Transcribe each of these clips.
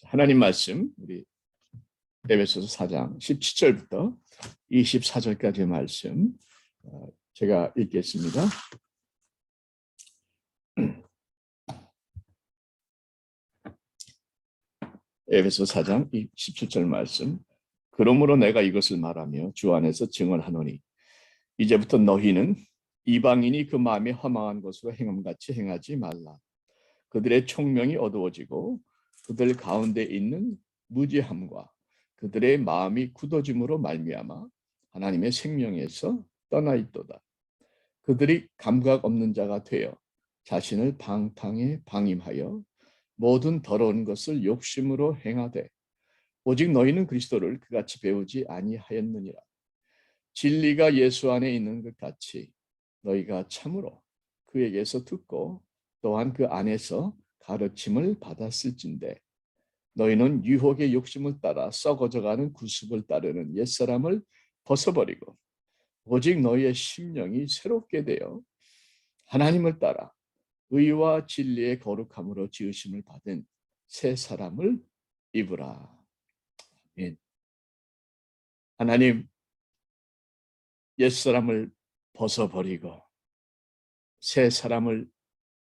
하나님 말씀 우리 에베소서 4장 17절부터 24절까지의 말씀 제가 읽겠습니다. 에베소 4장 17절 말씀. 그러므로 내가 이것을 말하며 주 안에서 증언하노니 이제부터 너희는 이방인이 그 마음에 허망한 것으로 행함같이 행하지 말라. 그들의 총명이 어두워지고 그들 가운데 있는 무지함과 그들의 마음이 굳어짐으로 말미암아 하나님의 생명에서 떠나 있도다. 그들이 감각 없는 자가 되어 자신을 방탕에 방임하여 모든 더러운 것을 욕심으로 행하되 오직 너희는 그리스도를 그같이 배우지 아니하였느니라. 진리가 예수 안에 있는 것 같이 너희가 참으로 그에게서 듣고 또한 그 안에서 가르침을 받았을진데 너희는 유혹의 욕심을 따라 썩어져가는 구습을 따르는 옛사람을 벗어버리고 오직 너희의 심령이 새롭게 되어 하나님을 따라 의와 진리의 거룩함으로 지으심을 받은 새 사람을 입으라. 아멘. 하나님, 옛사람을 벗어버리고 새 사람을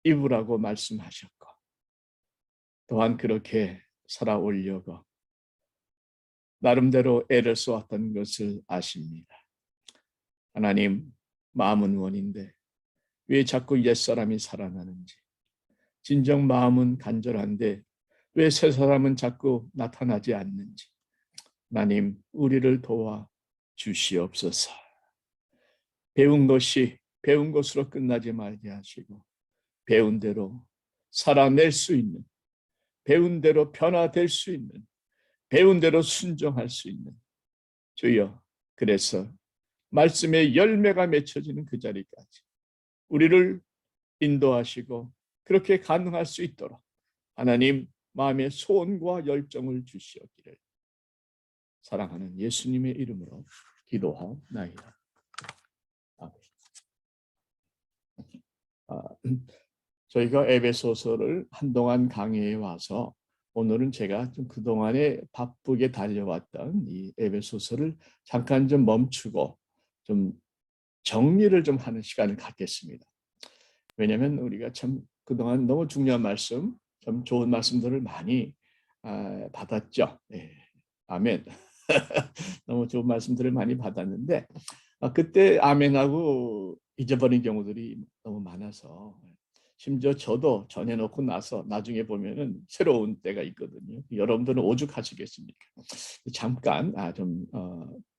입으라고 말씀하셨고 또한 그렇게 살아오려고 나름대로 애를 쏘았던 것을 아십니다. 하나님, 마음은 원인데 왜 자꾸 옛사람이 살아나는지, 진정 마음은 간절한데 왜 새 사람은 자꾸 나타나지 않는지 하나님, 우리를 도와 주시옵소서. 배운 것이 배운 것으로 끝나지 말게 하시고 배운 대로 살아낼 수 있는, 배운 대로 변화될 수 있는, 배운 대로 순종할 수 있는 주여, 그래서 말씀의 열매가 맺혀지는 그 자리까지 우리를 인도하시고 그렇게 가능할 수 있도록 하나님 마음의 소원과 열정을 주시옵기를 사랑하는 예수님의 이름으로 기도하옵나이다. 저희가 에베소서를 한동안 강의해 와서 오늘은 제가 좀 그동안에 바쁘게 달려왔던 이 에베소서를 잠깐 좀 멈추고 좀 정리를 좀 하는 시간을 갖겠습니다. 왜냐하면 우리가 참 그동안 너무 중요한 말씀, 참 좋은 말씀들을 많이 받았죠. 네. 아멘. 너무 좋은 말씀들을 많이 받았는데 그때 아멘하고 잊어버린 경우들이 너무 많아서 심지어 저도 전해놓고 나서 나중에 보면은 새로운 때가 있거든요. 여러분들은 오죽하시겠습니까? 잠깐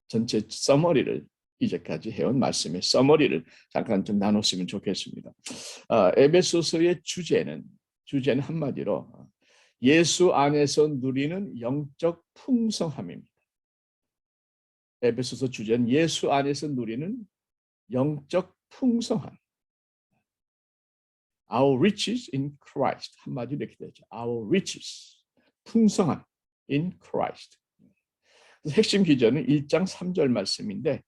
전체 서머리를 이제까지 해온 말씀의 서머리를 잠깐 좀 나눴으면 좋겠습니다. 에베소서의 주제는 한마디로 예수 안에서 누리는 영적 풍성함입니다. 에베소서 주제는 예수 안에서 누리는 영적 풍성함. Our riches in Christ. 한마디로 이렇게 되죠. Our riches. 풍성함 in Christ. 핵심 기전은 1장 3절 말씀인데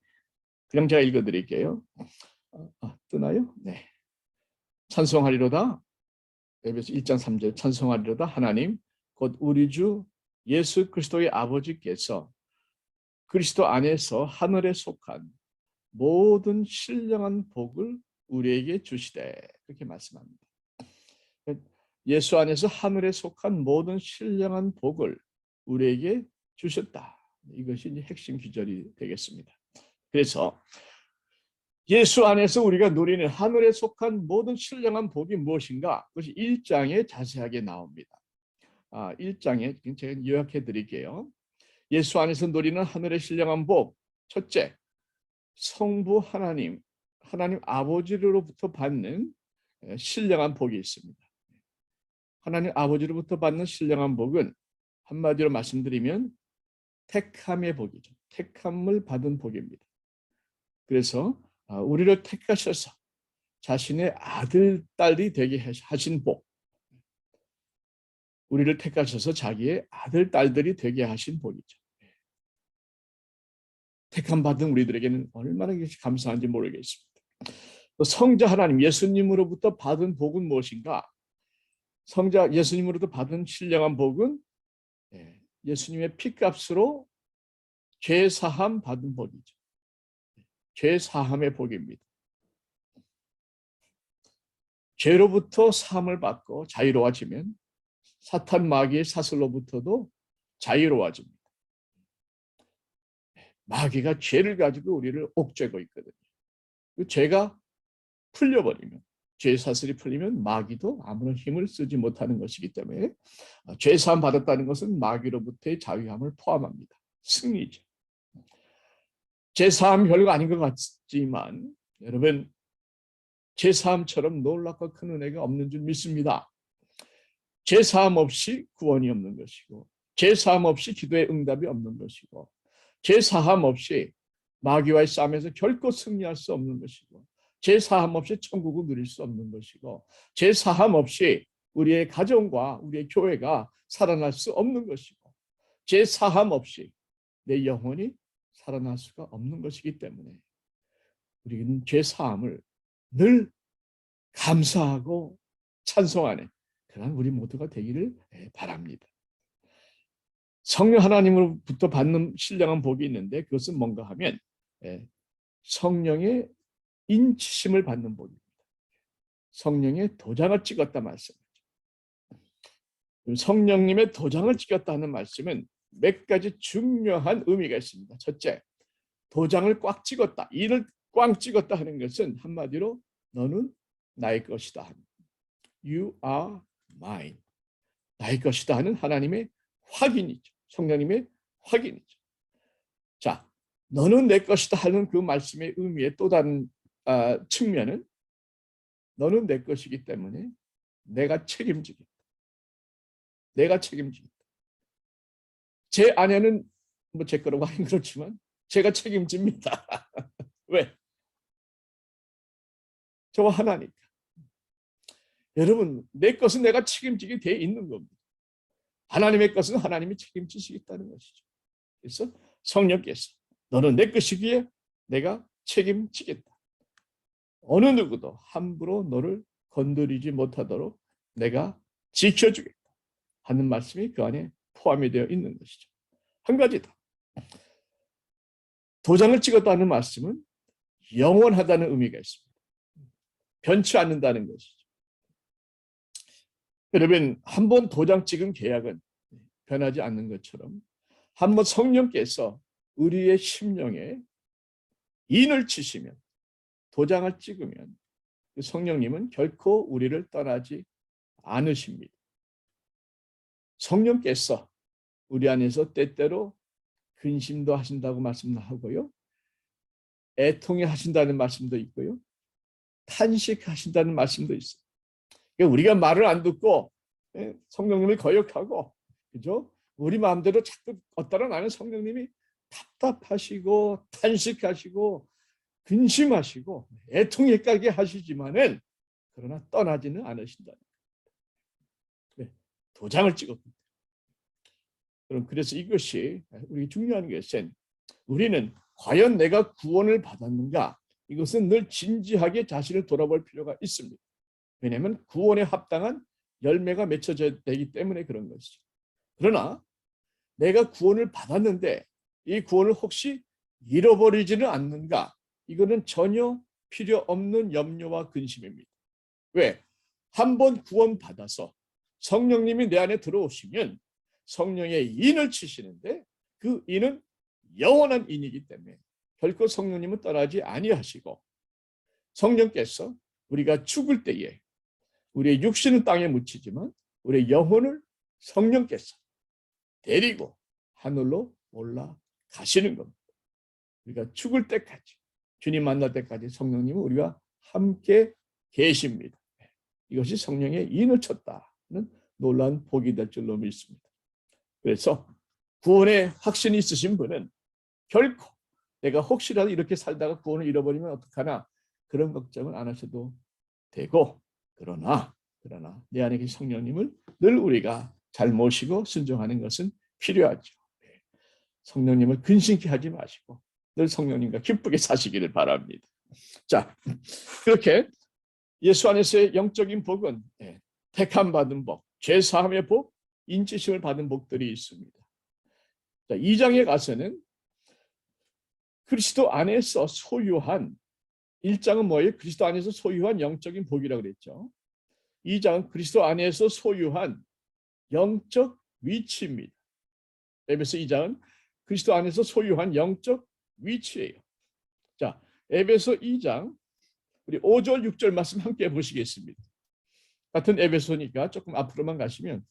그냥 제가 읽어드릴게요. 뜨나요? 네. 찬송하리로다. 에베소 1장 3절 찬송하리로다. 하나님 곧 우리 주 예수 그리스도의 아버지께서 그리스도 안에서 하늘에 속한 모든 신령한 복을 우리에게 주시되 그렇게 말씀합니다. 예수 안에서 하늘에 속한 모든 신령한 복을 우리에게 주셨다. 이것이 이제 핵심 기절이 되겠습니다. 그래서 예수 안에서 우리가 누리는 하늘에 속한 모든 신령한 복이 무엇인가? 그것이 1장에 자세하게 나옵니다. 1장에 제가 요약해 드릴게요. 예수 안에서 누리는 하늘의 신령한 복. 첫째, 성부 하나님 아버지로부터 받는 신령한 복이 있습니다. 하나님 아버지로부터 받는 신령한 복은 한마디로 말씀드리면 택함의 복이죠. 택함을 받은 복입니다. 그래서 우리를 택하셔서 자신의 아들, 딸이 되게 하신 복. 우리를 택하셔서 자기의 아들, 딸들이 되게 하신 복이죠. 택함 받은 우리들에게는 얼마나 감사한지 모르겠습니다. 성자 하나님, 예수님으로부터 받은 복은 무엇인가? 성자 예수님으로부터 받은 신령한 복은 예수님의 피값으로 죄 사함 받은 복이죠. 죄 사함의 복입니다. 죄로부터 사함을 받고 자유로워지면 사탄 마귀의 사슬로부터도 자유로워집니다. 마귀가 죄를 가지고 우리를 옥죄고 있거든요. 그 죄가 풀려버리면, 죄 사슬이 풀리면 마귀도 아무런 힘을 쓰지 못하는 것이기 때문에 죄 사함 받았다는 것은 마귀로부터의 자유함을 포함합니다. 승리죠. 죄 사함 별거 아닌 것 같지만 여러분, 죄 사함처럼 놀랍고 큰 은혜가 없는 줄 믿습니다. 죄 사함 없이 구원이 없는 것이고, 죄 사함 없이 기도의 응답이 없는 것이고, 죄 사함 없이 마귀와의 싸움에서 결코 승리할 수 없는 것이고, 죄 사함 없이 천국을 누릴 수 없는 것이고, 죄 사함 없이 우리의 가정과 우리의 교회가 살아날 수 없는 것이고, 죄 사함 없이 내 영혼이 살아날 수가 없는 것이기 때문에 우리는 죄 사함을 늘 감사하고 찬송하는 그런 우리 모두가 되기를 바랍니다. 성령 하나님으로부터 받는 신령한 복이 있는데 그것은 뭔가 하면 성령의 인치심을 받는 복입니다. 성령의 도장을 찍었다 말씀이죠. 성령님의 도장을 찍었다는 말씀은 몇 가지 중요한 의미가 있습니다. 첫째, 도장을 꽉 찍었다. 이를 꽉 찍었다 하는 것은 한마디로 너는 나의 것이다. You are mine. 나의 것이다 하는 하나님의 확인이죠. 성령님의 확인이죠. 자, 너는 내 것이다 하는 그 말씀의 의미의 또 다른 측면은 너는 내 것이기 때문에 내가 책임지겠다. 내가 책임지겠다. 제 아내는 뭐 제 거라고 하긴 그렇지만 제가 책임집니다. 왜? 저와 하나니까. 여러분, 내 것은 내가 책임지게 돼 있는 겁니다. 하나님의 것은 하나님이 책임지시겠다는 것이죠. 그래서 성령께서 너는 내 것이기에 내가 책임지겠다. 어느 누구도 함부로 너를 건드리지 못하도록 내가 지켜주겠다 하는 말씀이 그 안에 포함이 되어 있는 것이죠. 한 가지 더. 도장을 찍었다는 말씀은 영원하다는 의미가 있습니다. 변치 않는다는 것이죠. 여러분, 한번 도장 찍은 계약은 변하지 않는 것처럼 한번 성령께서 우리의 심령에 인을 치시면, 도장을 찍으면 성령님은 결코 우리를 떠나지 않으십니다. 성령께서 우리 안에서 때때로 근심도 하신다고 말씀하고요. 애통해 하신다는 말씀도 있고요. 탄식하신다는 말씀도 있어요. 그러니까 우리가 말을 안 듣고 성령님을 거역하고, 그죠? 우리 마음대로 자꾸 엇따라 나는 성령님이 답답하시고 탄식하시고 근심하시고 애통에 가게 하시지만은 그러나 떠나지는 않으신다. 네, 도장을 찍었습니다. 그럼 그래서 이것이 우리 중요한 것은 우리는 과연 내가 구원을 받았는가? 이것은 늘 진지하게 자신을 돌아볼 필요가 있습니다. 왜냐하면 구원에 합당한 열매가 맺혀져야 되기 때문에 그런 것이죠. 그러나 내가 구원을 받았는데 이 구원을 혹시 잃어버리지는 않는가? 이거는 전혀 필요 없는 염려와 근심입니다. 왜? 한번 구원받아서 성령님이 내 안에 들어오시면 성령의 인을 치시는데 그 인은 영원한 인이기 때문에 결코 성령님은 떠나지 아니하시고, 성령께서 우리가 죽을 때에 우리의 육신은 땅에 묻히지만 우리의 영혼을 성령께서 데리고 하늘로 올라가시는 겁니다. 우리가 죽을 때까지, 주님 만날 때까지 성령님은 우리와 함께 계십니다. 이것이 성령의 인을 쳤다는 놀라운 복이 될 줄로 믿습니다. 그래서 구원의 확신이 있으신 분은 결코 내가 혹시라도 이렇게 살다가 구원을 잃어버리면 어떡하나 그런 걱정을 안 하셔도 되고, 그러나 내 안에 계신 성령님을 늘 우리가 잘 모시고 순종하는 것은 필요하죠. 성령님을 근심케 하지 마시고 늘 성령님과 기쁘게 사시기를 바랍니다. 자, 그렇게 예수 안에서의 영적인 복은 택함 받은 복, 죄 사함의 복, 인치심을 받은 복들이 있습니다. 자, 2장에 가서는 그리스도 안에서 소유한 1장은 뭐예요? 그리스도 안에서 소유한 영적인 복이라고 그랬죠. 2장은 그리스도 안에서 소유한 영적 위치입니다. 에베소 2장은 그리스도 안에서 소유한 영적 위치예요. 자, 에베소 2장 우리 5절 6절 말씀 함께 보시겠습니다. 같은 에베소니까 조금 앞으로만 가시면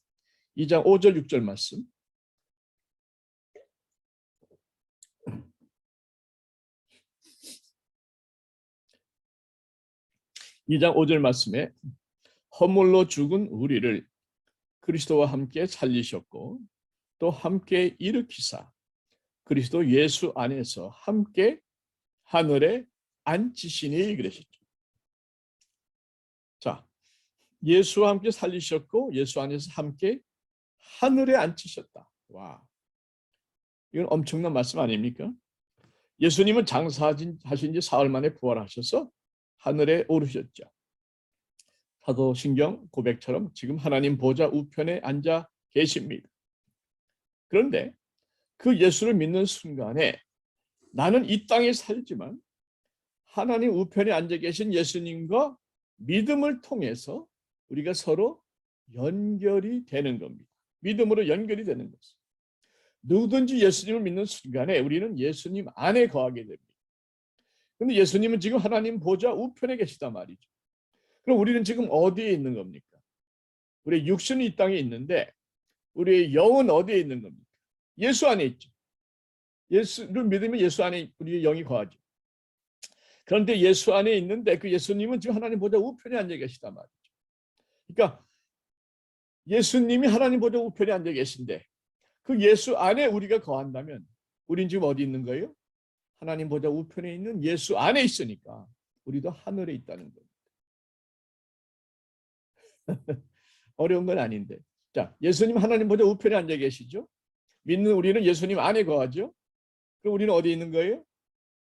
2장 5절 6절 말씀. 이 장 5절 말씀에 허물로 죽은 우리를 그리스도와 함께 살리셨고 또 함께 일으키사 그리스도 예수 안에서 함께 하늘에 앉히시니 그러셨죠. 자, 예수와 함께 살리셨고 예수 안에서 함께 하늘에 앉히셨다. 와, 이건 엄청난 말씀 아닙니까? 예수님은 장사하신 지 사흘 만에 부활하셔서 하늘에 오르셨죠. 사도신경 고백처럼 지금 하나님 보좌 우편에 앉아 계십니다. 그런데 그 예수를 믿는 순간에 나는 이 땅에 살지만 하나님 우편에 앉아 계신 예수님과 믿음을 통해서 우리가 서로 연결이 되는 겁니다. 믿음으로 연결이 되는 것입니다. 누구든지 예수님을 믿는 순간에 우리는 예수님 안에 거하게 됩니다. 그런데 예수님은 지금 하나님 보좌 우편에 계시단 말이죠. 그럼 우리는 지금 어디에 있는 겁니까? 우리의 육신은 이 땅에 있는데 우리의 영은 어디에 있는 겁니까? 예수 안에 있죠. 예수를 믿으면 예수 안에 우리의 영이 거하죠. 그런데 예수 안에 있는데 그 예수님은 지금 하나님 보좌 우편에 앉아 계시단 말이죠. 그러니까 예수님이 하나님 보좌 우편에 앉아 계신데 그 예수 안에 우리가 거한다면 우린 지금 어디 있는 거예요? 하나님 보좌 우편에 있는 예수 안에 있으니까 우리도 하늘에 있다는 겁니다. 어려운 건 아닌데. 자, 예수님 하나님 보좌 우편에 앉아 계시죠? 믿는 우리는 예수님 안에 거하죠? 그럼 우리는 어디 있는 거예요?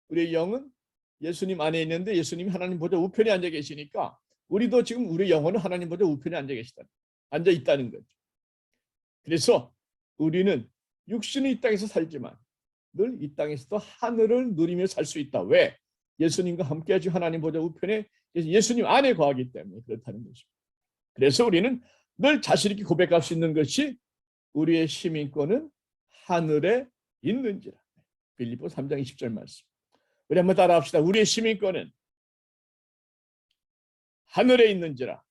우리의 영은 예수님 안에 있는데 예수님이 하나님 보좌 우편에 앉아 계시니까 우리도 지금 우리 영혼은 하나님 보좌 우편에 앉아 있다는 거죠. 그래서 우리는 육신은 이 땅에서 살지만 늘 이 땅에서도 하늘을 누리며 살 수 있다. 왜? 예수님과 함께 지금 하나님 보좌 우편에 예수님 안에 거하기 때문에 그렇다는 것입니다. 그래서 우리는 늘 자신 있게 고백할 수 있는 것이 우리의 시민권은 하늘에 있는지라. 빌립보 3장 20절 말씀. 우리 한번 따라합시다. 우리의 시민권은 하늘에 있는지라.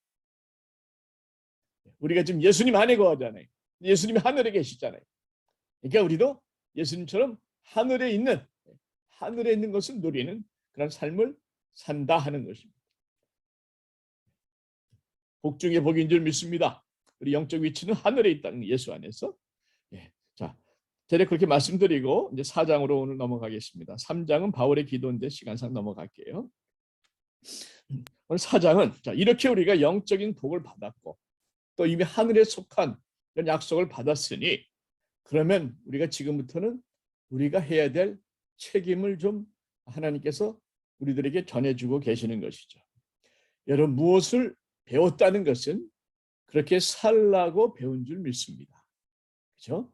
우리가 지금 예수님 안에 거하잖아요. 예수님이 하늘에 계시잖아요. 그러니까 우리도 예수님처럼 하늘에 있는 것을 누리는 그런 삶을 산다 하는 것입니다. 복 중에 복인 줄 믿습니다. 우리 영적 위치는 하늘에 있다는 예수 안에서. 예. 자, 제가 그렇게 말씀드리고 이제 4장으로 오늘 넘어가겠습니다. 3장은 바울의 기도인데 시간상 넘어갈게요. 오늘 4장은 자, 이렇게 우리가 영적인 복을 받았고 또 이미 하늘에 속한 이런 약속을 받았으니 그러면 우리가 지금부터는 우리가 해야 될 책임을 좀 하나님께서 우리들에게 전해주고 계시는 것이죠. 여러분 무엇을 배웠다는 것은 그렇게 살라고 배운 줄 믿습니다. 그렇죠?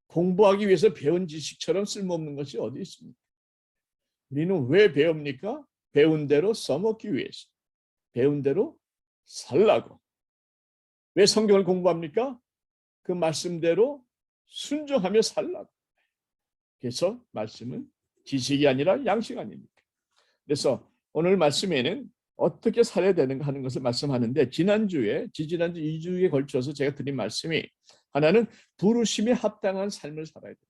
공부하기 위해서 배운 지식처럼 쓸모없는 것이 어디 있습니까? 우리는 왜 배웁니까? 배운 대로 써먹기 위해서. 배운 대로 살라고. 왜 성경을 공부합니까? 그 말씀대로 순종하며 살라고. 그래서 말씀은 지식이 아니라 양식 아닙니까? 그래서 오늘 말씀에는 어떻게 살아야 되는가 하는 것을 말씀하는데 지지난주 2주에 걸쳐서 제가 드린 말씀이 하나는 부르심에 합당한 삶을 살아야 된다.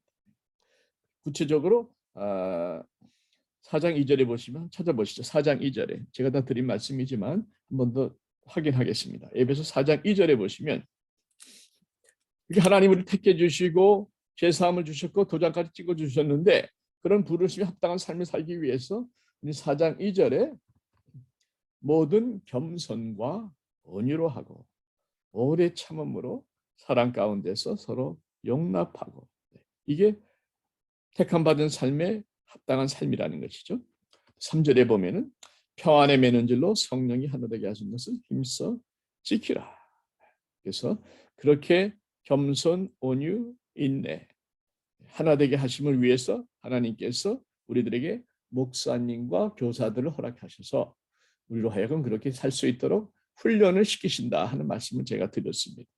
구체적으로 4장 2절에 보시면 찾아보시죠. 4장 2절에 제가 다 드린 말씀이지만 한 번 더 확인하겠습니다. 에베소 4장 2절에 보시면 하나님 우리를 택해 주시고 죄사함을 주셨고 도장까지 찍어 주셨는데 그런 부르심에 합당한 삶을 살기 위해서 4장 2절에 모든 겸손과 온유로 하고 오래 참음으로 사랑 가운데서 서로 용납하고 이게 택함 받은 삶에 합당한 삶이라는 것이죠. 3절에 보면은 평안에 매는 줄로 성령이 하늘에게 하신 것을 힘써 지키라. 그래서 그렇게 겸손, 온유, 인내. 하나 되게 하심을 위해서 하나님께서 우리들에게 목사님과 교사들을 허락하셔서 우리로 하여금 그렇게 살 수 있도록 훈련을 시키신다 하는 말씀을 제가 드렸습니다.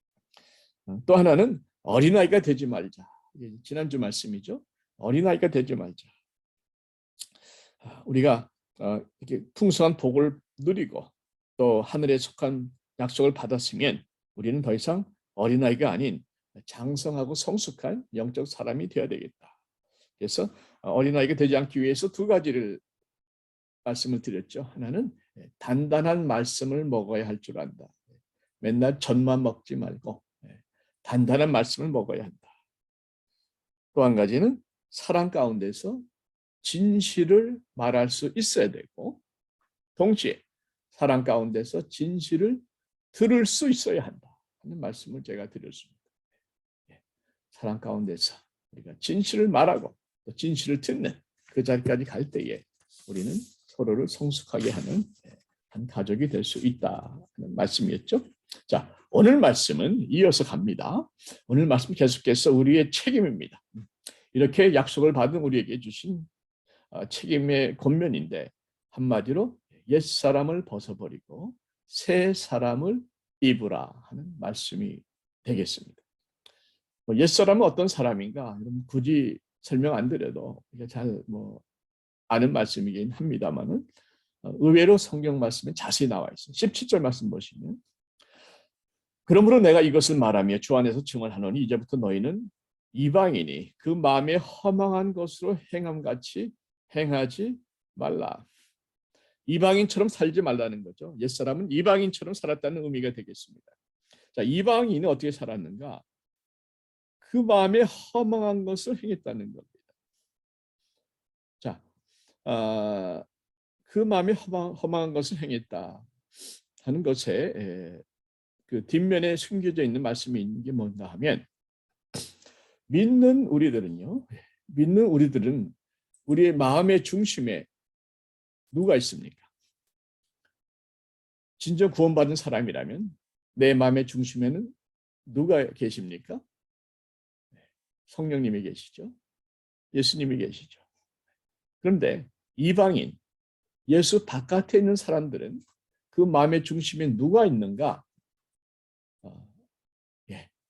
또 하나는 어린아이가 되지 말자. 지난주 말씀이죠. 어린아이가 되지 말자. 우리가 이렇게 풍성한 복을 누리고 또 하늘에 속한 약속을 받았으면 우리는 더 이상 어린아이가 아닌 장성하고 성숙한 영적 사람이 되어야 되겠다. 그래서 어린아이가 되지 않기 위해서 두 가지를 말씀을 드렸죠. 하나는 단단한 말씀을 먹어야 할 줄 안다. 맨날 젖만 먹지 말고 단단한 말씀을 먹어야 한다. 또 한 가지는 사랑 가운데서 진실을 말할 수 있어야 되고 동시에 사랑 가운데서 진실을 들을 수 있어야 한다 하는 말씀을 제가 드렸습니다. 사랑 가운데서 우리가 진실을 말하고 또 진실을 듣는 그 자리까지 갈 때에 우리는 서로를 성숙하게 하는 한 가족이 될 수 있다 하는 말씀이었죠. 자, 오늘 말씀은 이어서 갑니다. 오늘 말씀 계속해서 우리의 책임입니다. 이렇게 약속을 받은 우리에게 주신 책임의 권면인데 한마디로 옛사람을 벗어버리고 새 사람을 입으라 하는 말씀이 되겠습니다. 옛사람은 어떤 사람인가? 굳이 설명 안 드려도 잘 아는 말씀이긴 합니다만은 의외로 성경 말씀에 자세히 나와 있어요. 17절 말씀 보시면 그러므로 내가 이것을 말하며 주 안에서 증언하노니 이제부터 너희는 이방인이 그 마음에 허망한 것으로 행함같이 행하지 말라. 이방인처럼 살지 말라는 거죠. 옛사람은 이방인처럼 살았다는 의미가 되겠습니다. 자, 이방인은 어떻게 살았는가? 그 마음에 허망한 것을 행했다는 겁니다. 자, 그 마음에 허망한 것을 행했다 하는 것에 그 뒷면에 숨겨져 있는 말씀이 있는 게 뭔가 하면 믿는 우리들은 우리의 마음의 중심에 누가 있습니까? 진정 구원받은 사람이라면 내 마음의 중심에는 누가 계십니까? 성령님이 계시죠. 예수님이 계시죠. 그런데 이방인, 예수 바깥에 있는 사람들은 그 마음의 중심에 누가 있는가?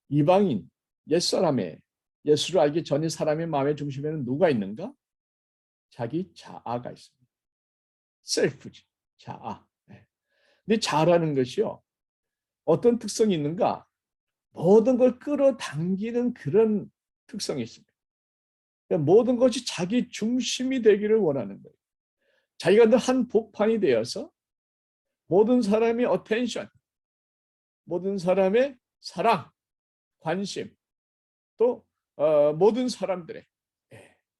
이방인, 옛사람의 예수를 알기 전인 사람의 마음의 중심에는 누가 있는가? 자기 자아가 있습니다. 셀프죠. 자아. 근데 자아라는 것이요. 어떤 특성이 있는가? 모든 걸 끌어당기는 그런 특성이 있습니다. 그러니까 모든 것이 자기 중심이 되기를 원하는 거예요. 자기가 늘 한 복판이 되어서 모든 사람의 어텐션, 모든 사람의 사랑, 관심, 또 모든 사람들의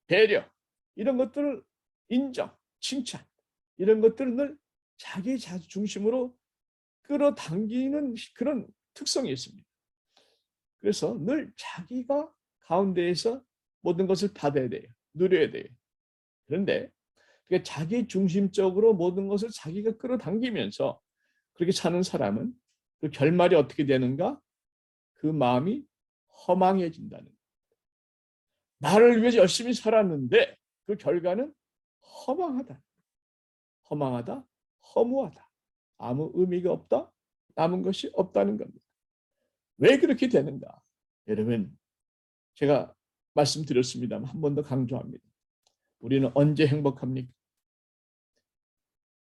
배려, 이런 것들을 인정, 칭찬, 이런 것들을 늘 자기 중심으로 끌어당기는 그런 특성이 있습니다. 그래서 늘 자기가 가운데에서 모든 것을 받아야 돼요. 누려야 돼요. 그런데 자기 중심적으로 모든 것을 자기가 끌어당기면서 그렇게 사는 사람은 그 결말이 어떻게 되는가? 그 마음이 허망해진다는 거예요. 나를 위해서 열심히 살았는데 그 결과는 허망하다. 허망하다, 허무하다. 아무 의미가 없다, 남은 것이 없다는 겁니다. 왜 그렇게 되는가? 여러분, 제가 말씀드렸습니다만 한 번 더 강조합니다. 우리는 언제 행복합니까?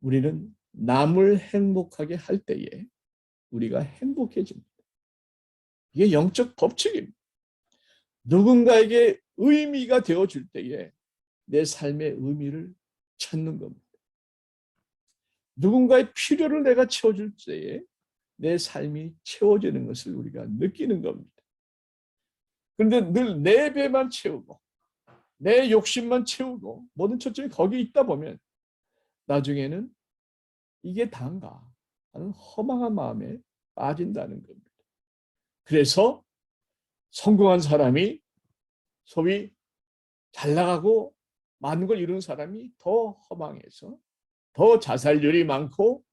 우리는 남을 행복하게 할 때에 우리가 행복해집니다. 이게 영적 법칙입니다. 누군가에게 의미가 되어줄 때에 내 삶의 의미를 찾는 겁니다. 누군가의 필요를 내가 채워줄 때에 내 삶이 채워지는 것을 우리가 느끼는 겁니다. 그런데 늘 내 배만 채우고 내 욕심만 채우고 모든 초점이 거기에 있다 보면 나중에는 이게 다인가 하는 허망한 마음에 빠진다는 겁니다. 그래서 성공한 사람이 소위 잘 나가고 많은 걸 이루는 사람이 더 허망해서 더 자살률이 많고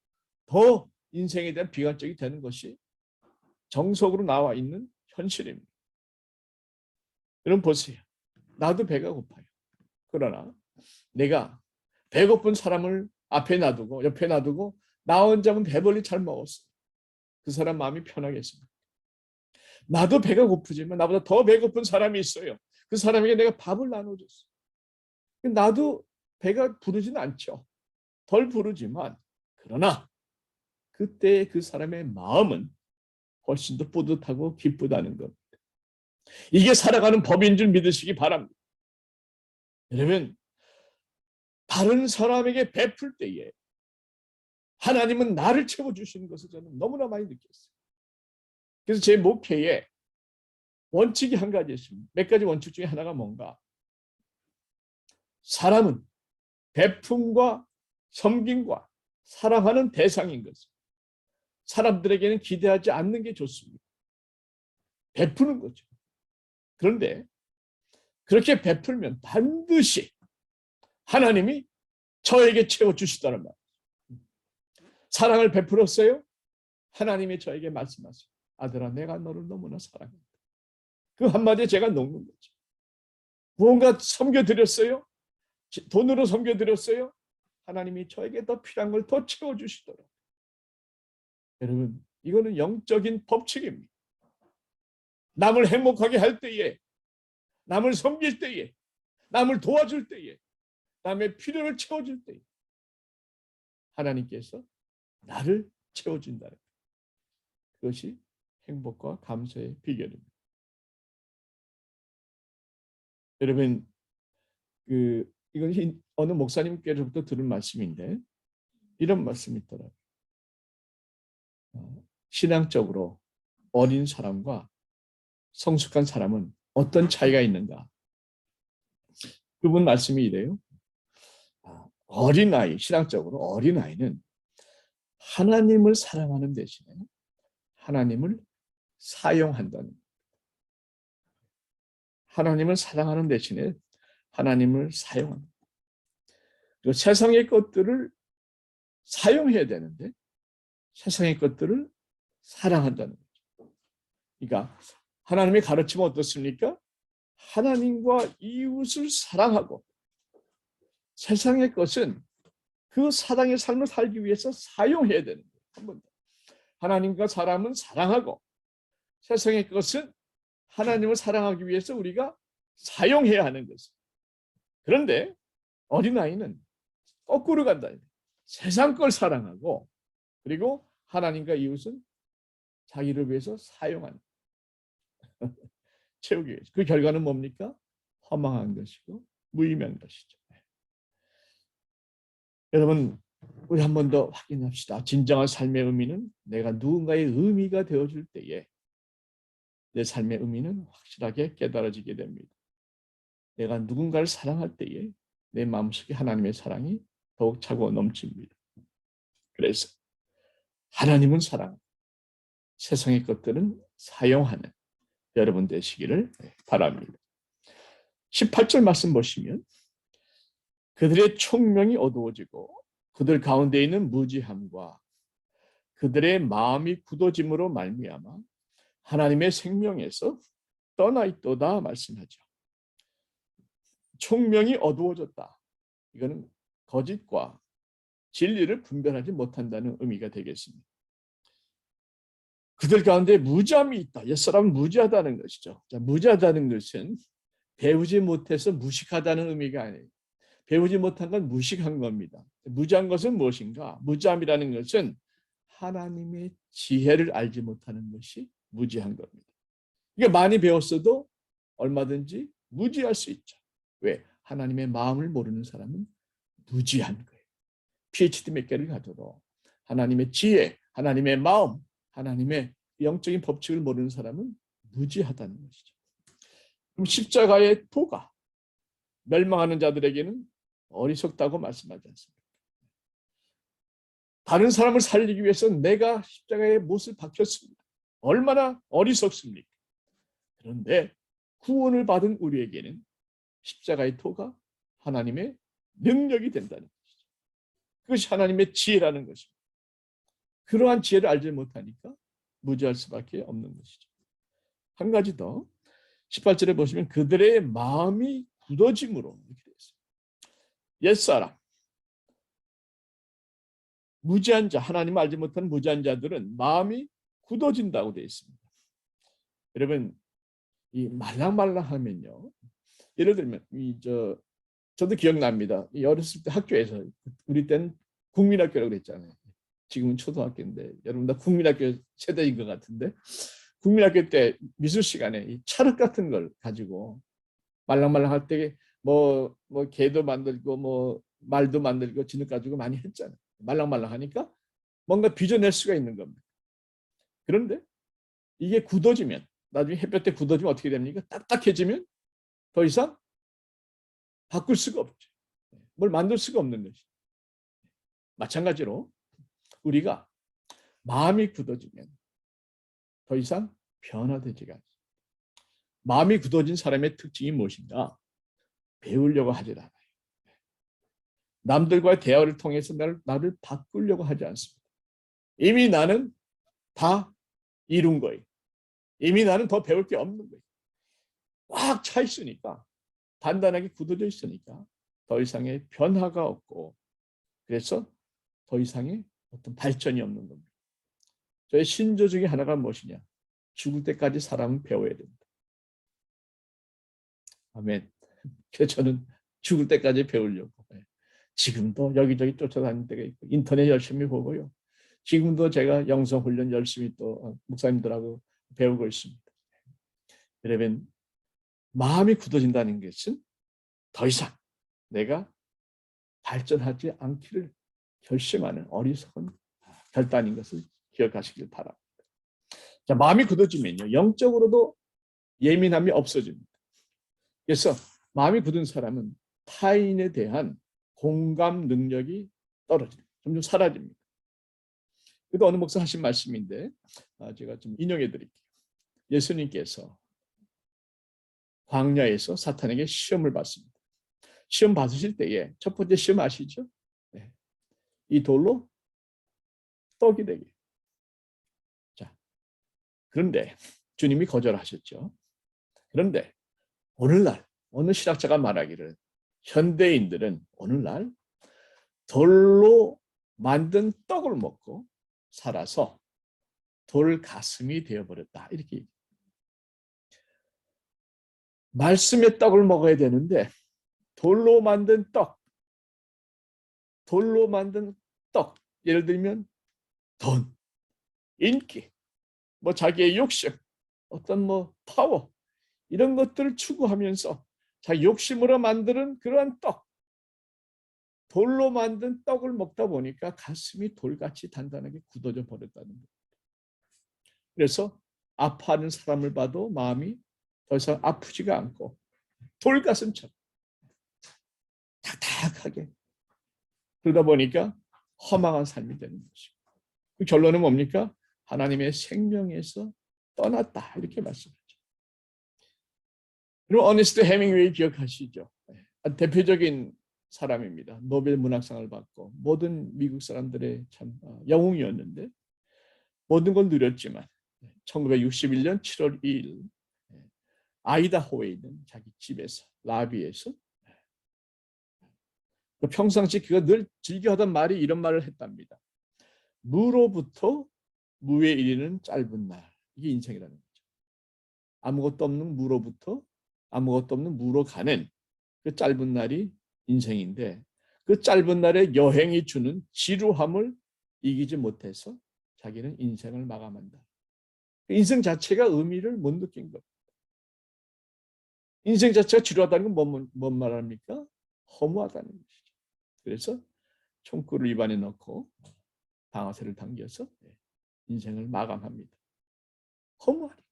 더 인생에 대한 비관적이 되는 것이 정석으로 나와 있는 현실입니다. 여러분 보세요. 나도 배가 고파요. 그러나 내가 배고픈 사람을 앞에 놔두고 옆에 놔두고 나 혼자면 배불리 잘 먹었어. 그 사람 마음이 편하겠습니까? 나도 배가 고프지만 나보다 더 배고픈 사람이 있어요. 그 사람에게 내가 밥을 나눠줬어. 나도 배가 부르지는 않죠. 덜 부르지만 그러나 그때 그 사람의 마음은 훨씬 더 뿌듯하고 기쁘다는 겁니다. 이게 살아가는 법인 줄 믿으시기 바랍니다. 여러분, 다른 사람에게 베풀 때에 하나님은 나를 채워주시는 것을 저는 너무나 많이 느꼈어요. 그래서 제 목회에 원칙이 한 가지 있습니다. 몇 가지 원칙 중에 하나가 뭔가? 사람은 베품과 섬김과 사랑하는 대상인 것을 사람들에게는 기대하지 않는 게 좋습니다. 베푸는 거죠. 그런데 그렇게 베풀면 반드시 하나님이 저에게 채워주시다는 말. 사랑을 베풀었어요? 하나님이 저에게 말씀하세요. 아들아, 내가 너를 너무나 사랑한다. 그 한마디에 제가 녹는 거죠. 무언가 섬겨드렸어요? 돈으로 섬겨드렸어요? 하나님이 저에게 더 필요한 걸 더 채워주시더라고요. 여러분, 이거는 영적인 법칙입니다. 남을 행복하게 할 때에, 남을 섬길 때에, 남을 도와줄 때에, 남의 필요를 채워줄 때에 하나님께서 나를 채워준다는 것. 그것이 행복과 감사의 비결입니다. 여러분, 이건 어느 목사님께로부터 들은 말씀인데 이런 말씀이 있더라고요. 신앙적으로 어린 사람과 성숙한 사람은 어떤 차이가 있는가? 그분 말씀이 이래요. 어린아이, 신앙적으로 어린아이는 하나님을 사랑하는 대신에 하나님을 사용한다는 거예요. 하나님을 사랑하는 대신에 하나님을 사용한다. 그리고 세상의 것들을 사용해야 되는데 세상의 것들을 사랑한다는 거죠. 그러니까 하나님의 가르침은 어떻습니까? 하나님과 이웃을 사랑하고 세상의 것은 그 사랑의 삶을 살기 위해서 사용해야 되는 거예요. 한 번 더. 하나님과 사람은 사랑하고 세상의 것은 하나님을 사랑하기 위해서 우리가 사용해야 하는 것이에요. 그런데 어린아이는 거꾸로 간다. 세상 걸 사랑하고 그리고 하나님과 이웃은 자기를 위해서 사용한다. 채우기 위해서. 그 결과는 뭡니까? 허망한 것이고 무의미한 것이죠. 여러분, 우리 한 번 더 확인합시다. 진정한 삶의 의미는 내가 누군가의 의미가 되어줄 때에 내 삶의 의미는 확실하게 깨달아지게 됩니다. 내가 누군가를 사랑할 때에 내 마음속에 하나님의 사랑이 더욱 차고 넘칩니다. 그래서 하나님은 사랑, 세상의 것들은 사용하는 여러분 되시기를 바랍니다. 18절 말씀 보시면 그들의 총명이 어두워지고 그들 가운데 있는 무지함과 그들의 마음이 굳어짐으로 말미암아 하나님의 생명에서 떠나 있도다 말씀하죠. 총명이 어두워졌다. 이거는 거짓과 진리를 분별하지 못한다는 의미가 되겠습니다. 그들 가운데 무지함이 있다. 옛사람은 무지하다는 것이죠. 자, 무지하다는 것은 배우지 못해서 무식하다는 의미가 아니에요. 배우지 못한 건 무식한 겁니다. 무지한 것은 무엇인가? 무지함이라는 것은 하나님의 지혜를 알지 못하는 것이 무지한 겁니다. 이게 많이 배웠어도 얼마든지 무지할 수 있죠. 왜? 하나님의 마음을 모르는 사람은 무지한 거예요. PhD 몇 개를 가져도 하나님의 지혜, 하나님의 마음, 하나님의 영적인 법칙을 모르는 사람은 무지하다는 것이죠. 그럼 십자가의 도가 멸망하는 자들에게는 어리석다고 말씀하지 않습니까? 다른 사람을 살리기 위해서 내가 십자가에 못을 박혔습니다. 얼마나 어리석습니까? 그런데 구원을 받은 우리에게는 십자가의 도가 하나님의 능력이 된다는 것이죠. 그것이 하나님의 지혜라는 것입니다. 그러한 지혜를 알지 못하니까 무지할 수밖에 없는 것이죠. 한 가지 더 18절에 보시면 그들의 마음이 굳어짐으로 이렇게 되어 있습니다. 옛사람, 무지한 자, 하나님 알지 못하는 무지한 자들은 마음이 굳어진다고 되어 있습니다. 여러분, 이 말랑말랑하면요. 예를 들면 저도 기억납니다. 어렸을 때 학교에서 우리 때는 국민학교라고 그랬잖아요. 지금은 초등학교인데 여러분 다 국민학교 세대인 것 같은데 국민학교 때 미술 시간에 이 찰흙 같은 걸 가지고 말랑말랑할 때 뭐 개도 만들고 뭐 말도 만들고 진흙 가지고 많이 했잖아요. 말랑말랑하니까 뭔가 빚어낼 수가 있는 겁니다. 그런데 이게 굳어지면 나중에 햇볕에 굳어지면 어떻게 됩니까? 딱딱해지면 더 이상 바꿀 수가 없죠. 뭘 만들 수가 없는 것이. 마찬가지로 우리가 마음이 굳어지면 더 이상 변화되지가 않습니다. 마음이 굳어진 사람의 특징이 무엇인가? 배우려고 하지 않아요. 남들과의 대화를 통해서 나를 바꾸려고 하지 않습니다. 이미 나는 다 이룬 거예요. 이미 나는 더 배울 게 없는 거예요. 꽉 차 있으니까 단단하게 굳어져 있으니까 더 이상의 변화가 없고 그래서 더 이상의 어떤 발전이 없는 겁니다. 저의 신조 중에 하나가 무엇이냐? 죽을 때까지 사람은 배워야 된다. 아멘. 그래서 저는 죽을 때까지 배우려고 지금도 여기저기 쫓아다닐 때가 있고 인터넷 열심히 보고요. 지금도 제가 영성훈련 열심히 또 목사님들하고 배우고 있습니다. 여러분 마음이 굳어진다는 것은 더 이상 내가 발전하지 않기를 결심하는 어리석은 결단인 것을 기억하시길 바랍니다. 자, 마음이 굳어지면요. 영적으로도 예민함이 없어집니다. 그래서 마음이 굳은 사람은 타인에 대한 공감 능력이 떨어집니다. 점점 사라집니다. 그래도 어느 목사 하신 말씀인데 제가 좀 인용해 드릴게요. 예수님께서 광야에서 사탄에게 시험을 받습니다. 시험 받으실 때에 첫 번째 시험 아시죠? 네. 이 돌로 떡이 되게. 자, 그런데 주님이 거절하셨죠. 그런데 오늘날 어느 신학자가 말하기를 현대인들은 오늘날 돌로 만든 떡을 먹고 살아서 돌 가슴이 되어버렸다. 이렇게 말씀의 떡을 먹어야 되는데 돌로 만든 떡, 예를 들면 돈, 인기, 뭐 자기의 욕심, 어떤 파워 이런 것들을 추구하면서 자기 욕심으로 만드는 그러한 떡, 돌로 만든 떡을 먹다 보니까 가슴이 돌같이 단단하게 굳어져 버렸다는 거예요. 그래서 아파하는 사람을 봐도 마음이 더 이상 아프지가 않고 돌가슴처럼 탁탁하게 그러다 보니까 허망한 삶이 되는 것이고 그 결론은 뭡니까? 하나님의 생명에서 떠났다 이렇게 말씀하죠. 그리고 어니스트 해밍웨이 기억하시죠? 대표적인 사람입니다. 노벨 문학상을 받고 모든 미국 사람들의 참 영웅이었는데 모든 걸 누렸지만 1961년 7월 2일 아이다호에 있는 자기 집에서 라비에서 평상시 그가 늘 즐겨하던 말이 이런 말을 했답니다. 무로부터 무에 이르는 짧은 날. 이게 인생이라는 거죠. 아무것도 없는 무로부터 아무것도 없는 무로 가는 그 짧은 날이 인생인데 그 짧은 날의 여행이 주는 지루함을 이기지 못해서 자기는 인생을 마감한다. 인생 자체가 의미를 못 느낀 것. 인생 자체가 지루하다는 건 뭔 말합니까? 허무하다는 것이죠. 그래서 총구를 입안에 넣고 방아쇠를 당겨서 인생을 마감합니다. 허무하니까.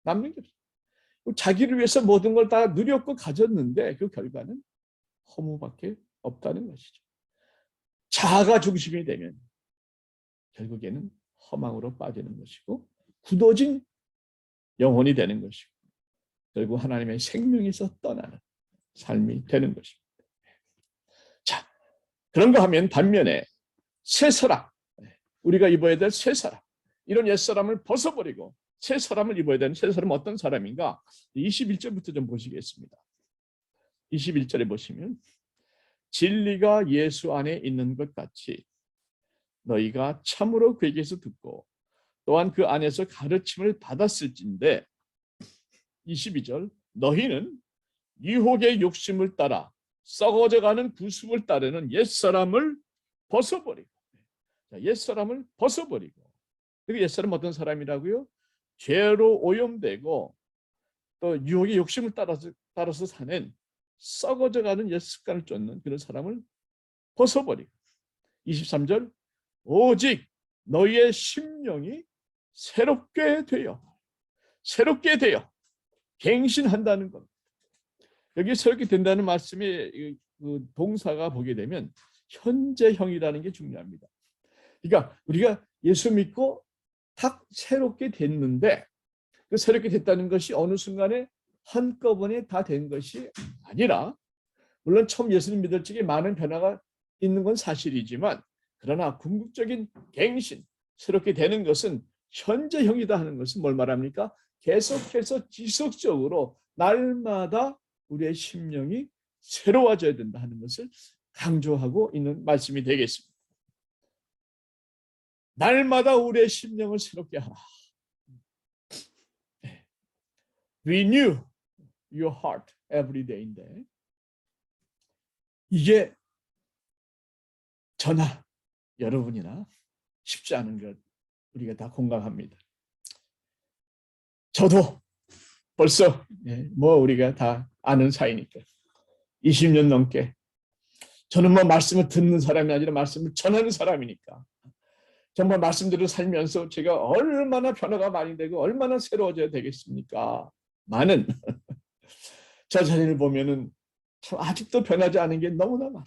남는 게 없어요. 자기를 위해서 모든 걸 다 누렸고 가졌는데 그 결과는 허무밖에 없다는 것이죠. 자아가 중심이 되면 결국에는 허망으로 빠지는 것이고 굳어진 영혼이 되는 것이고 결국 하나님의 생명에서 떠나는 삶이 되는 것입니다. 자, 그런가 하면 반면에 새 사람, 우리가 입어야 될 새 사람, 이런 옛사람을 벗어버리고 새 사람을 입어야 되는 새 사람은 어떤 사람인가? 21절부터 좀 보시겠습니다. 21절에 보시면 진리가 예수 안에 있는 것 같이 너희가 참으로 그에게서 듣고 또한 그 안에서 가르침을 받았을진데 22절 너희는 유혹의 욕심을 따라 썩어져가는 구습을 따르는 옛사람을 벗어버리고 옛사람을 벗어버리고 그 옛사람은 어떤 사람이라고요? 죄로 오염되고 또 유혹의 욕심을 따라서 사는 썩어져가는 옛 습관을 쫓는 그런 사람을 벗어버리고 23절 오직 너희의 심령이 새롭게 되어 갱신한다는 것. 여기 새롭게 된다는 말씀이 그 동사가 보게 되면 현재형이라는 게 중요합니다. 그러니까 우리가 예수 믿고 딱 새롭게 됐는데 그 새롭게 됐다는 것이 어느 순간에 한꺼번에 다 된 것이 아니라 물론 처음 예수님 믿을 적에 많은 변화가 있는 건 사실이지만 그러나 궁극적인 갱신, 새롭게 되는 것은 현재형이다 하는 것은 뭘 말합니까? 계속해서 지속적으로 날마다 우리의 심령이 새로워져야 된다 하는 것을 강조하고 있는 말씀이 되겠습니다. 날마다 우리의 심령을 새롭게 하라. Renew your heart every day인데 이게 저나 여러분이나 쉽지 않은 것 우리가 다 공감합니다. 저도 벌써 뭐 우리가 다 아는 사이니까 20년 넘게 저는 뭐 말씀을 듣는 사람이 아니라 말씀을 전하는 사람이니까 정말 말씀대로 살면서 제가 얼마나 변화가 많이 되고 얼마나 새로워져야 되겠습니까? 많은 저 자신을 보면은 참 아직도 변하지 않은 게 너무나 많아요.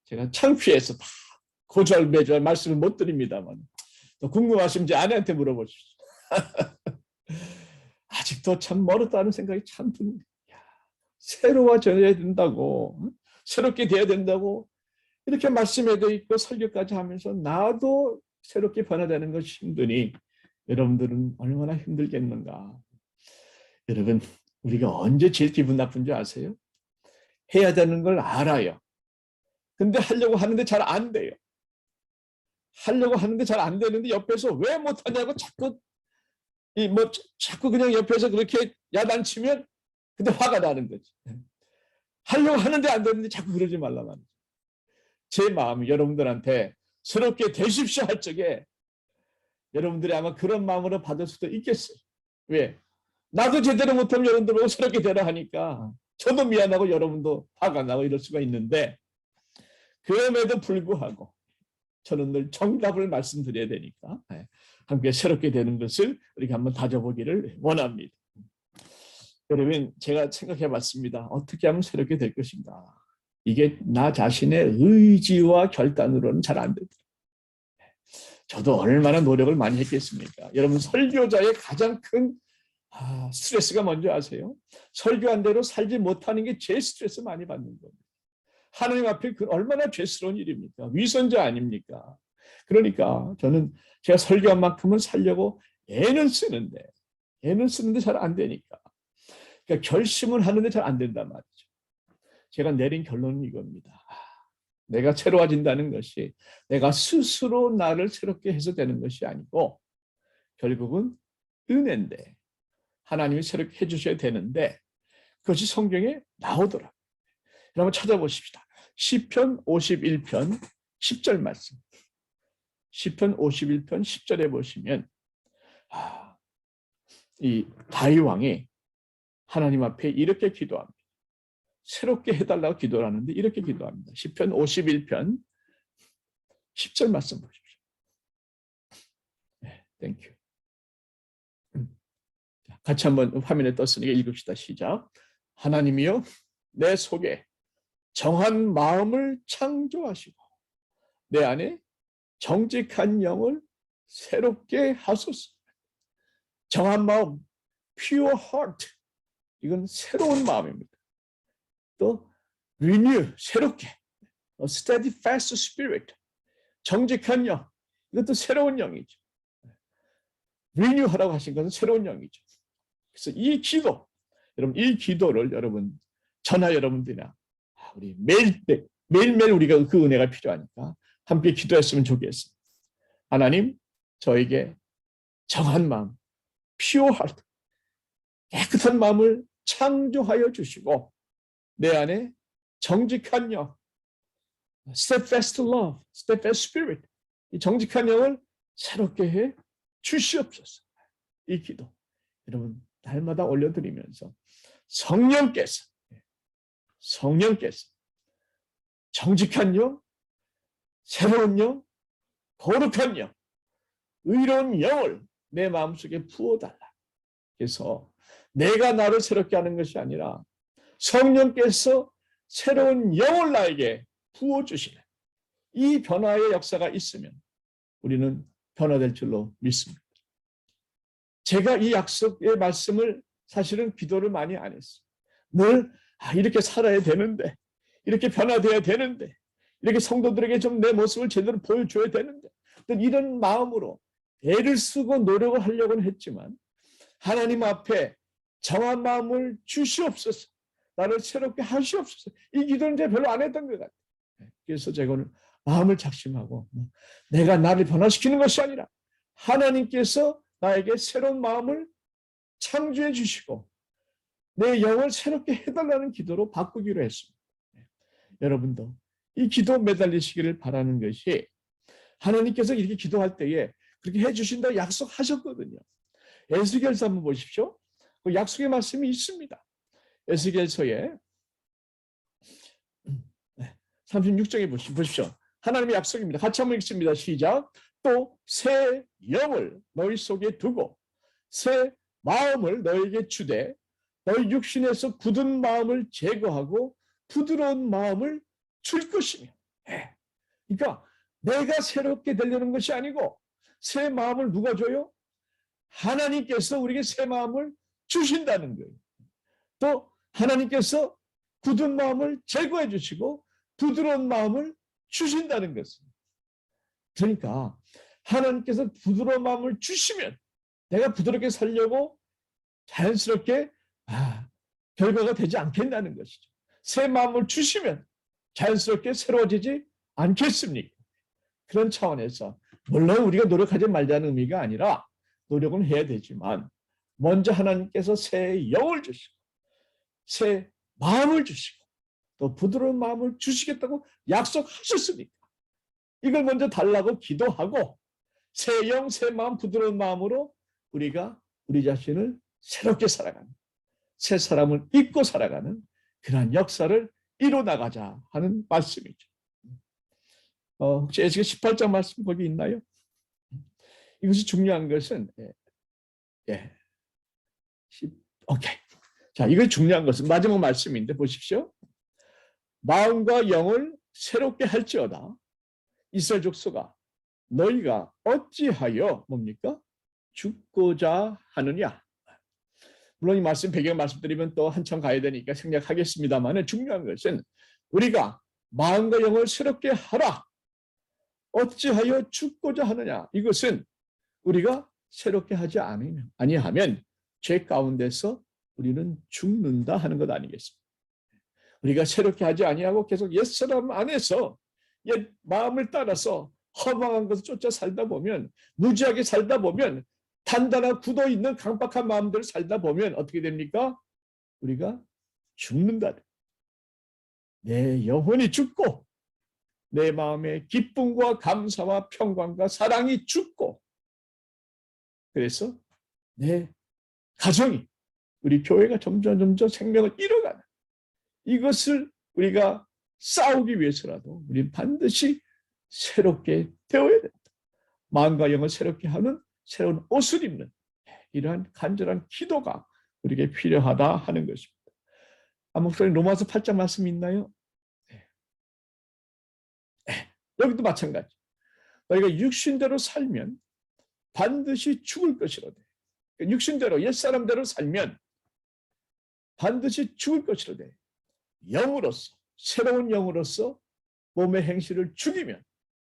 제가 창피해서 다 고절매절 말씀을 못 드립니다만 또 궁금하시면 제 아내한테 물어보십시오. 아직도 참 멀었다는 생각이 참 듭니다. 새로워져야 된다고 새롭게 돼야 된다고 이렇게 말씀해 돼 있고 설교까지 하면서 나도 새롭게 변화되는 것이 힘드니 여러분들은 얼마나 힘들겠는가. 여러분 우리가 언제 제일 기분 나쁜지 아세요? 해야 되는 걸 알아요. 근데 하려고 하는데 잘 안 돼요. 하려고 하는데 잘 안 되는데 옆에서 왜 못하냐고 자꾸 그냥 옆에서 그렇게 야단치면 근데 화가 나는 거지. 하려고 하는데 안 되는데 자꾸 그러지 말라 말이죠. 제 마음이 여러분들한테 새롭게 되십시오 할 적에 여러분들이 아마 그런 마음으로 받을 수도 있겠어요. 왜? 나도 제대로 못하면 여러분들 보고 새롭게 되라 하니까 저도 미안하고 여러분도 화가 나고 이럴 수가 있는데 그럼에도 불구하고 저는 늘 정답을 말씀드려야 되니까 함께 새롭게 되는 것을 우리가 한번 다져보기를 원합니다. 여러분 제가 생각해 봤습니다. 어떻게 하면 새롭게 될 것인가. 이게 나 자신의 의지와 결단으로는 잘 안 되더라고요. 저도 얼마나 노력을 많이 했겠습니까? 여러분 설교자의 가장 큰 스트레스가 뭔지 아세요? 설교한 대로 살지 못하는 게 제일 스트레스 많이 받는 겁니다. 하나님 앞에 얼마나 죄스러운 일입니까? 위선자 아닙니까? 그러니까 저는 제가 설교한 만큼은 살려고 애는 쓰는데 잘 안 되니까. 그러니까 결심을 하는데 잘 안 된단 말이죠. 제가 내린 결론은 이겁니다. 내가 새로워진다는 것이 내가 스스로 나를 새롭게 해서 되는 것이 아니고 결국은 은혜인데 하나님이 새롭게 해주셔야 되는데 그것이 성경에 나오더라고요. 한번 찾아보십시다. 시편 51편 10절 말씀. 시편 51편 10절에 보시면 이 다윗 왕이 하나님 앞에 이렇게 기도합니다. 새롭게 해달라고 기도를 하는데 이렇게 기도합니다. 시편 51편 10절 말씀 보십시오. 네, 땡큐. 같이 한번 화면에 떴으니까 읽읍시다. 시작. 하나님이여 내 속에 정한 마음을 창조하시고 내 안에 정직한 영을 새롭게 하소서. 정한 마음, pure heart. 이건 새로운 마음입니다. 또 renew, 새롭게. steadfast spirit, 정직한 영. 이것도 새로운 영이죠. 리뉴하라고 하신 것은 새로운 영이죠. 그래서 이 기도, 여러분 이 기도를 여러분 저나 여러분들이나 우리 매일매일 우리가 그 은혜가 필요하니까 함께 기도했으면 좋겠습니다. 하나님, 저에게 정한 마음, pure heart, 깨끗한 마음을 창조하여 주시고 내 안에 정직한 영, steadfast love, steadfast spirit, 이 정직한 영을 새롭게 해 주시옵소서. 이 기도 여러분 날마다 올려드리면서 성령께서 정직한 영, 새로운 영, 거룩한 영, 의로운 영을 내 마음속에 부어달라. 그래서 내가 나를 새롭게 하는 것이 아니라 성령께서 새로운 영을 나에게 부어주시는 이 변화의 역사가 있으면 우리는 변화될 줄로 믿습니다. 제가 이 약속의 말씀을 사실은 기도를 많이 안 했어요. 늘 이렇게 살아야 되는데, 이렇게 변화돼야 되는데, 이렇게 성도들에게 좀 내 모습을 제대로 보여줘야 되는데, 이런 마음으로 애를 쓰고 노력을 하려고는 했지만 하나님 앞에 정한 마음을 주시옵소서, 나를 새롭게 하시옵소서, 이 기도는 제가 별로 안 했던 것 같아요. 그래서 제가 오늘 마음을 작심하고 내가 나를 변화시키는 것이 아니라 하나님께서 나에게 새로운 마음을 창조해 주시고 내 영을 새롭게 해달라는 기도로 바꾸기로 했습니다. 여러분도 이 기도 매달리시기를 바라는 것이, 하나님께서 이렇게 기도할 때에 그렇게 해주신다고 약속하셨거든요. 에스겔서 한번 보십시오. 그 약속의 말씀이 있습니다. 에스겔서에 36장에 보십시오. 하나님의 약속입니다. 같이 한번 읽습니다. 시작. 또 새 영을 너희 속에 두고 새 마음을 너에게 주되 너희 육신에서 굳은 마음을 제거하고 부드러운 마음을 줄 것이며. 그러니까 내가 새롭게 되려는 것이 아니고 새 마음을 누가 줘요? 하나님께서 우리에게 새 마음을 주신다는 거예요. 또 하나님께서 굳은 마음을 제거해 주시고 부드러운 마음을 주신다는 것입니다. 그러니까 하나님께서 부드러운 마음을 주시면 내가 부드럽게 살려고 자연스럽게 결과가 되지 않겠다는 것이죠. 새 마음을 주시면 자연스럽게 새로워지지 않겠습니까? 그런 차원에서 물론 우리가 노력하지 말자는 의미가 아니라 노력은 해야 되지만 먼저 하나님께서 새 영을 주시고 새 마음을 주시고 또 부드러운 마음을 주시겠다고 약속하셨으니까 이걸 먼저 달라고 기도하고 새 영, 새 마음, 부드러운 마음으로 우리가 우리 자신을 새롭게 살아가는, 새 사람을 잊고 살아가는 그러한 역사를 이뤄나가자 하는 말씀이죠. 혹시 에스겔 18장 말씀 거기 있나요? 이것이 중요한 것은 오케이. 자, 이거 중요한 것은 마지막 말씀인데 보십시오. 마음과 영을 새롭게 할지어다. 이스라엘 족속아, 너희가 어찌하여 뭡니까? 죽고자 하느냐. 물론 이 말씀 배경 말씀드리면 또 한참 가야 되니까 생략하겠습니다만 중요한 것은 우리가 마음과 영을 새롭게 하라. 어찌하여 죽고자 하느냐. 이것은 우리가 새롭게 하지 아니하면 죄 가운데서 우리는 죽는다 하는 것 아니겠습니까? 우리가 새롭게 하지 아니하고 계속 옛사람 안에서 옛 마음을 따라서 허망한 것을 쫓아 살다 보면, 무지하게 살다 보면, 단단한 굳어있는 강박한 마음대로 살다 보면 어떻게 됩니까? 우리가 죽는다. 내 영혼이 죽고 내 마음의 기쁨과 감사와 평강과 사랑이 죽고, 그래서 내 가정이, 우리 교회가 점점 생명을 잃어가는, 이것을 우리가 싸우기 위해서라도 우리는 반드시 새롭게 되어야 된다. 마음과 영을 새롭게 하는 새로운 옷을 입는 이러한 간절한 기도가 우리에게 필요하다 하는 것입니다. 목사님 로마서 8장 말씀 있나요? 여기도 마찬가지. 너희가 육신대로 살면 반드시 죽을 것이로되, 육신대로 옛사람대로 살면 반드시 죽을 것이로되 영으로서, 새로운 영으로서 몸의 행실을 죽이면,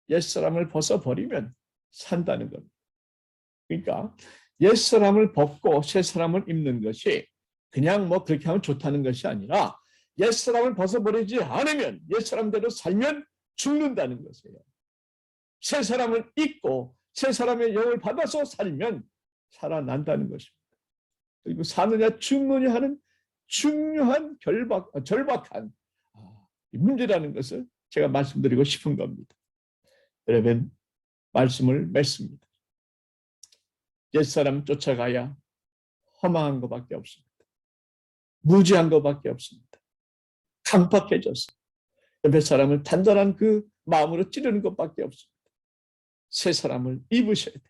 옛사람을 벗어버리면 산다는 겁니다. 그러니까 옛사람을 벗고 새사람을 입는 것이 그냥 뭐 그렇게 하면 좋다는 것이 아니라 옛사람을 벗어버리지 않으면 옛사람대로 살면 죽는다는 것이에요. 새사람을 입고 새사람의 영을 받아서 살면 살아난다는 것입니다. 그리고 사느냐 죽느냐 하는 중요한 절박한 문제라는 것을 제가 말씀드리고 싶은 겁니다. 여러분, 말씀을 맺습니다. 옛사람 쫓아가야 허망한 것밖에 없습니다. 무지한 것밖에 없습니다. 강팍해져서 옆에 사람을 단단한 그 마음으로 찌르는 것밖에 없습니다. 새 사람을 입으셔야 돼요.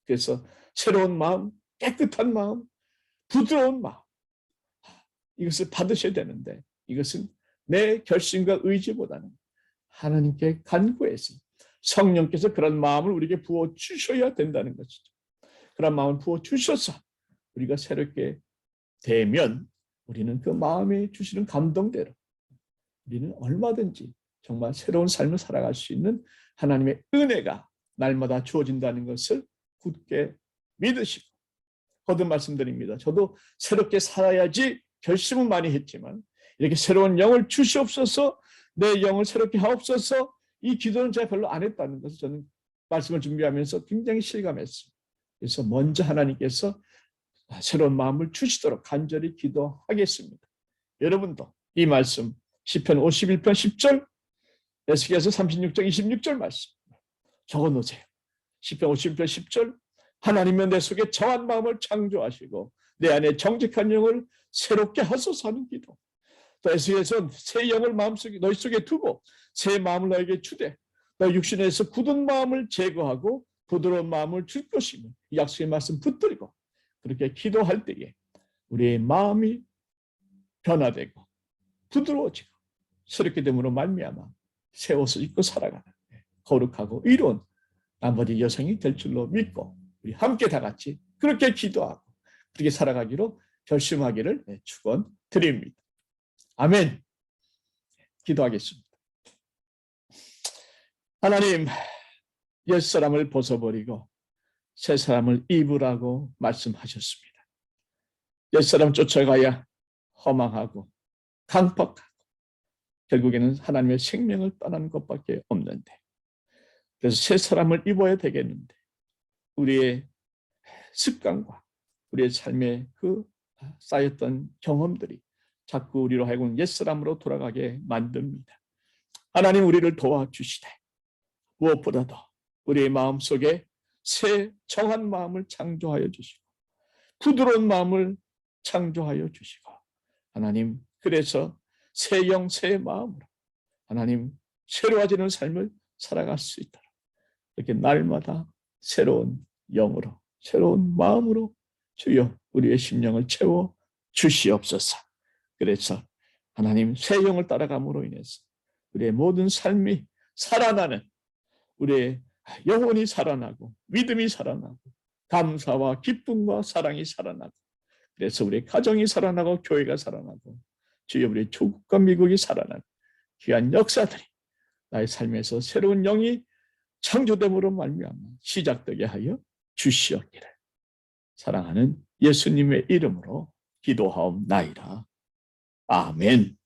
그래서 새로운 마음, 깨끗한 마음, 부드러운 마음, 이것을 받으셔야 되는데 이것은 내 결심과 의지보다는 하나님께 간구해서 성령께서 그런 마음을 우리에게 부어주셔야 된다는 것이죠. 그런 마음을 부어주셔서 우리가 새롭게 되면 우리는 그 마음에 주시는 감동대로 우리는 얼마든지 정말 새로운 삶을 살아갈 수 있는 하나님의 은혜가 날마다 주어진다는 것을 굳게 믿으시고 거듭 말씀드립니다. 저도 새롭게 살아야지 결심은 많이 했지만 이렇게 새로운 영을 주시옵소서, 내 영을 새롭게 하옵소서, 이 기도는 제가 별로 안 했다는 것을 저는 말씀을 준비하면서 굉장히 실감했습니다. 그래서 먼저 하나님께서 새로운 마음을 주시도록 간절히 기도하겠습니다. 여러분도 이 말씀 시편 51편 10절, 에스겔서 36장 26절 말씀 적어놓으세요. 시편 51편 10절, 하나님은 내 속에 정한 마음을 창조하시고 내 안에 정직한 영을 새롭게 하소서 하는 기도. 또 에스겔서 새 영을 마음속에 너희 속에 두고 새 마음을 너에게 주되 너 육신에서 굳은 마음을 제거하고 부드러운 마음을 줄 것이며 이 약속의 말씀 붙들고 그렇게 기도할 때에 우리의 마음이 변화되고 부드러워지고 새롭게 됨으로 말미암아 새 옷을 입고 살아가는 거룩하고 의로운 나머지 여성이 될 줄로 믿고 우리 함께 다 같이 그렇게 기도하고 그렇게 살아가기로 결심하기를 축원드립니다. 아멘. 기도하겠습니다. 하나님, 옛사람을 벗어버리고 새사람을 입으라고 말씀하셨습니다. 옛사람 쫓아가야 허망하고 강팍하고 결국에는 하나님의 생명을 떠나는 것밖에 없는데 그래서 새사람을 입어야 되겠는데 우리의 습관과 우리의 삶에 그 쌓였던 경험들이 자꾸 우리로 하여금 옛사람으로 돌아가게 만듭니다. 하나님 우리를 도와주시되 무엇보다도 우리의 마음속에 새 정한 마음을 창조하여 주시고 부드러운 마음을 창조하여 주시고 하나님 그래서 새 영 새 마음으로 하나님 새로워지는 삶을 살아갈 수 있도록 이렇게 날마다 새로운 영으로 새로운 마음으로 주여 우리의 심령을 채워 주시옵소서. 그래서 하나님 새 영을 따라감으로 인해서 우리의 모든 삶이 살아나는 우리의 영혼이 살아나고 믿음이 살아나고 감사와 기쁨과 사랑이 살아나고 그래서 우리의 가정이 살아나고 교회가 살아나고 주여 우리의 조국과 미국이 살아나는 귀한 역사들이 나의 삶에서 새로운 영이 창조됨으로 말미암아 시작되게 하여 주시옵기를 사랑하는 예수님의 이름으로 기도하옵나이다. 아멘.